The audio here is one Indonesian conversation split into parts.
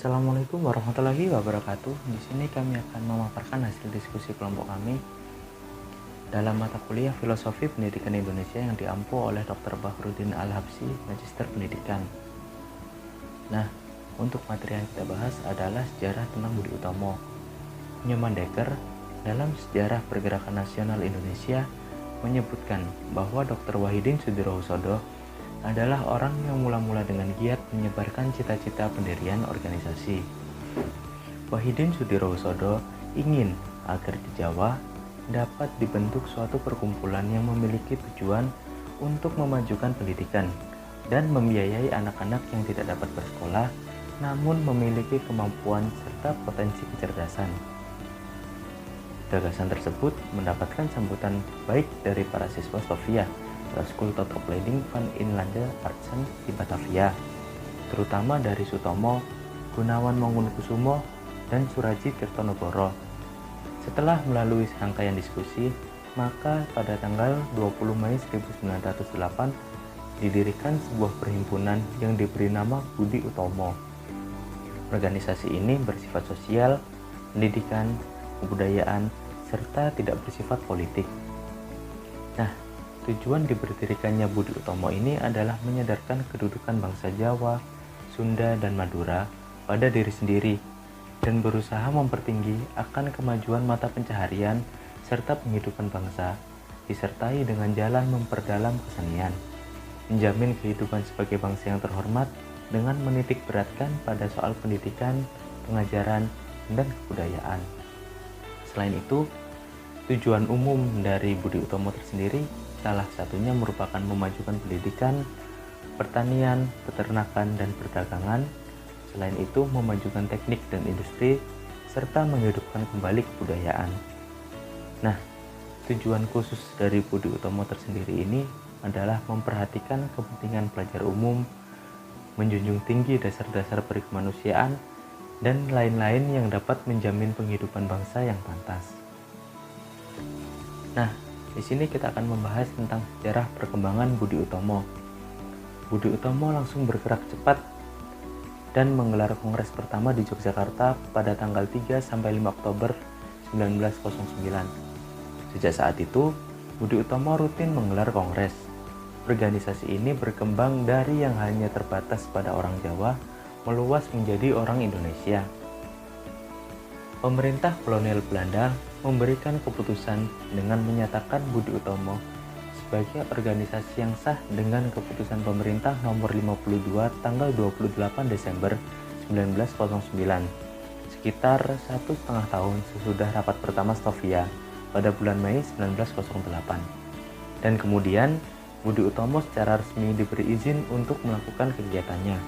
Assalamualaikum warahmatullahi wabarakatuh. Di sini kami akan memaparkan hasil diskusi kelompok kami dalam mata kuliah Filosofi Pendidikan Indonesia yang diampu oleh Dr. Bahrudin Al-Habsyi, Magister Pendidikan. Nah, untuk materi yang kita bahas adalah sejarah tentang Budi Utomo. Nyoman Dekker dalam Sejarah Pergerakan Nasional Indonesia menyebutkan bahwa Dr. Wahidin Sudirohusodo adalah orang yang mula-mula dengan giat menyebarkan cita-cita pendirian organisasi. Wahidin Sudirohusodo ingin agar di Jawa dapat dibentuk suatu perkumpulan yang memiliki tujuan untuk memajukan pendidikan dan membiayai anak-anak yang tidak dapat bersekolah namun memiliki kemampuan serta potensi kecerdasan. Gagasan tersebut mendapatkan sambutan baik dari para siswa Sofia School tot Opleiding van Inlande Artsen di Batavia, terutama dari Sutomo, Gunawan Mangunkusumo, dan Suraji Tirtonegoro. Setelah melalui serangkaian diskusi, maka pada tanggal 20 Mei 1908 didirikan sebuah perhimpunan yang diberi nama Budi Utomo. Organisasi ini bersifat sosial, pendidikan, kebudayaan, serta tidak bersifat politik. Nah, tujuan diberdirikannya Budi Utomo ini adalah menyadarkan kedudukan bangsa Jawa, Sunda, dan Madura pada diri sendiri dan berusaha mempertinggi akan kemajuan mata pencaharian serta penghidupan bangsa, disertai dengan jalan memperdalam kesenian, menjamin kehidupan sebagai bangsa yang terhormat dengan menitik beratkan pada soal pendidikan, pengajaran, dan kebudayaan. Selain itu, tujuan umum dari Budi Utomo tersendiri salah satunya merupakan memajukan pendidikan, pertanian, peternakan, dan perdagangan. Selain itu, memajukan teknik dan industri, serta menghidupkan kembali kebudayaan. Nah, tujuan khusus dari Budi Utomo tersendiri ini adalah memperhatikan kepentingan pelajar umum, menjunjung tinggi dasar-dasar perikemanusiaan, dan lain-lain yang dapat menjamin penghidupan bangsa yang pantas. Nah, di sini kita akan membahas tentang sejarah perkembangan Budi Utomo. Budi Utomo langsung bergerak cepat dan menggelar kongres pertama di Yogyakarta pada tanggal 3-5 Oktober 1909. Sejak saat itu, Budi Utomo rutin menggelar kongres. Organisasi ini berkembang dari yang hanya terbatas pada orang Jawa, meluas menjadi orang Indonesia. Pemerintah kolonial Belanda memberikan keputusan dengan menyatakan Budi Utomo sebagai organisasi yang sah dengan keputusan pemerintah nomor 52 tanggal 28 Desember 1909, sekitar 1,5 tahun sesudah rapat pertama Sofia pada bulan Mei 1908. Dan kemudian Budi Utomo secara resmi diberi izin untuk melakukan kegiatannya.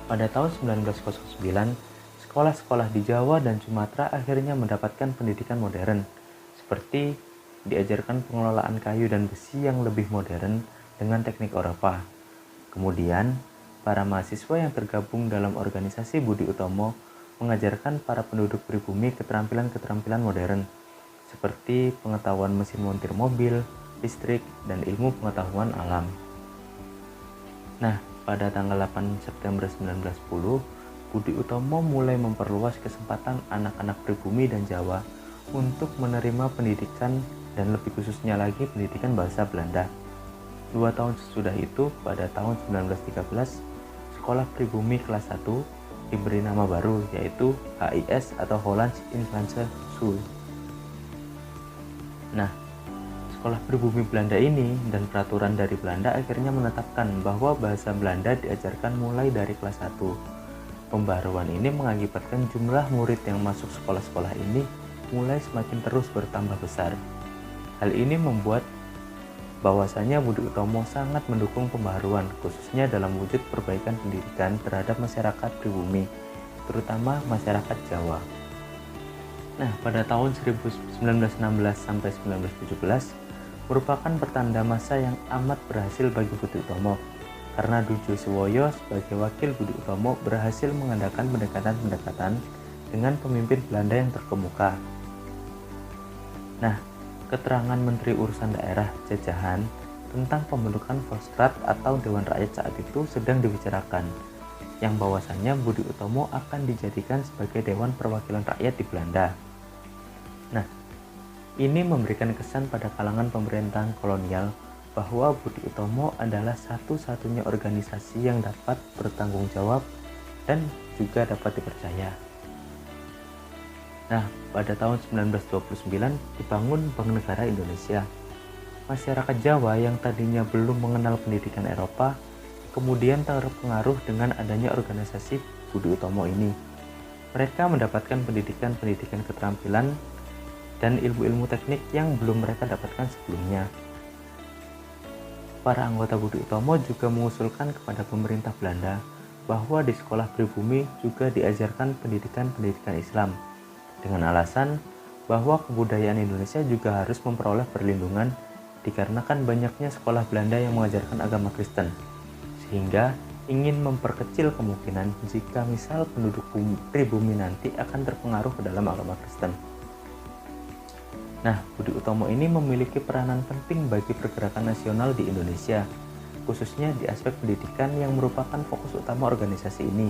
Pada tahun 1909, sekolah-sekolah di Jawa dan Sumatera akhirnya mendapatkan pendidikan modern, seperti diajarkan pengelolaan kayu dan besi yang lebih modern dengan teknik Eropa. Kemudian, para mahasiswa yang tergabung dalam organisasi Budi Utomo mengajarkan para penduduk pribumi keterampilan-keterampilan modern, seperti pengetahuan mesin montir mobil, listrik, dan ilmu pengetahuan alam. Nah, pada tanggal 8 September 1910, Budi Utomo mulai memperluas kesempatan anak-anak pribumi dan Jawa untuk menerima pendidikan dan lebih khususnya lagi pendidikan bahasa Belanda. 2 tahun sesudah itu, pada tahun 1913, sekolah pribumi kelas 1 diberi nama baru yaitu HIS atau Hollands Inlandse School. Nah, sekolah pribumi Belanda ini dan peraturan dari Belanda akhirnya menetapkan bahwa bahasa Belanda diajarkan mulai dari kelas 1. Pembaruan ini mengakibatkan jumlah murid yang masuk sekolah-sekolah ini mulai semakin terus bertambah besar. Hal ini membuat bahwasanya Budi Utomo sangat mendukung pembaruan, khususnya dalam wujud perbaikan pendidikan terhadap masyarakat pribumi, terutama masyarakat Jawa. Nah, pada tahun 1916 sampai 1917 merupakan pertanda masa yang amat berhasil bagi Budi Utomo, karena Dujo Suwoyo sebagai wakil Budi Utomo berhasil mengadakan pendekatan-pendekatan dengan pemimpin Belanda yang terkemuka. Nah, keterangan Menteri Urusan Daerah Jajahan tentang pembentukan Volksraad atau Dewan Rakyat saat itu sedang dibicarakan, yang bahwasannya Budi Utomo akan dijadikan sebagai Dewan Perwakilan Rakyat di Belanda. Nah, ini memberikan kesan pada kalangan pemerintahan kolonial bahwa Budi Utomo adalah satu-satunya organisasi yang dapat bertanggung jawab dan juga dapat dipercaya. Nah, pada tahun 1929 dibangun Bank Negara Indonesia. Masyarakat Jawa yang tadinya belum mengenal pendidikan Eropa kemudian terpengaruh dengan adanya organisasi Budi Utomo ini. Mereka mendapatkan pendidikan keterampilan dan ilmu-ilmu teknik yang belum mereka dapatkan sebelumnya. Para anggota Budi Utomo juga mengusulkan kepada pemerintah Belanda bahwa di sekolah pribumi juga diajarkan pendidikan Islam, dengan alasan bahwa kebudayaan Indonesia juga harus memperoleh perlindungan dikarenakan banyaknya sekolah Belanda yang mengajarkan agama Kristen, sehingga ingin memperkecil kemungkinan jika misal penduduk pribumi nanti akan terpengaruh ke dalam agama Kristen. Nah, Budi Utomo ini memiliki peranan penting bagi pergerakan nasional di Indonesia, khususnya di aspek pendidikan yang merupakan fokus utama organisasi ini.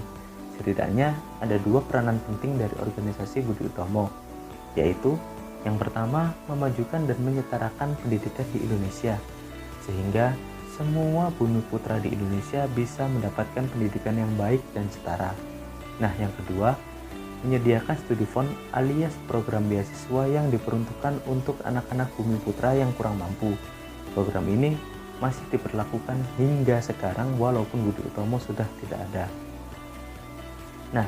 Setidaknya ada dua peranan penting dari organisasi Budi Utomo, yaitu yang pertama memajukan dan menyetarakan pendidikan di Indonesia, sehingga semua bumi putra di Indonesia bisa mendapatkan pendidikan yang baik dan setara. Nah, yang kedua, menyediakan studi fund alias program beasiswa yang diperuntukkan untuk anak-anak bumi putra yang kurang mampu. Program ini masih diberlakukan hingga sekarang walaupun Budi Utomo sudah tidak ada. Nah,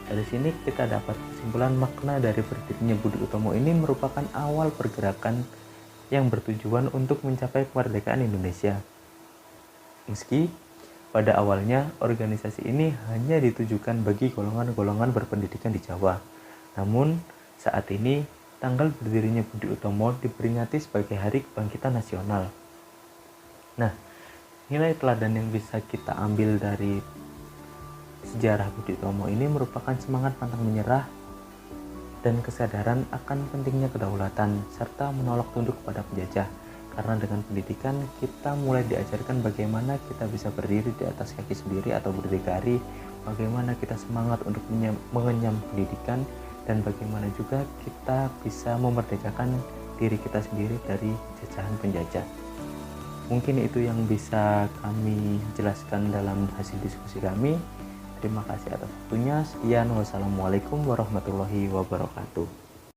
dari sini kita dapat kesimpulan makna dari berdirinya Budi Utomo ini merupakan awal pergerakan yang bertujuan untuk mencapai kemerdekaan Indonesia. Meski pada awalnya organisasi ini hanya ditujukan bagi golongan-golongan berpendidikan di Jawa. Namun saat ini tanggal berdirinya Budi Utomo diperingati sebagai Hari Kebangkitan Nasional. Nah, nilai teladan yang bisa kita ambil dari sejarah Budi Utomo ini merupakan semangat pantang menyerah dan kesadaran akan pentingnya kedaulatan serta menolak tunduk kepada penjajah. Karena dengan pendidikan kita mulai diajarkan bagaimana kita bisa berdiri di atas kaki sendiri atau berdikari, bagaimana kita semangat untuk mengenyam pendidikan, dan bagaimana juga kita bisa memerdekakan diri kita sendiri dari jajahan penjajah. Mungkin itu yang bisa kami jelaskan dalam hasil diskusi kami. Terima kasih atas waktunya. Sekian, wassalamualaikum warahmatullahi wabarakatuh.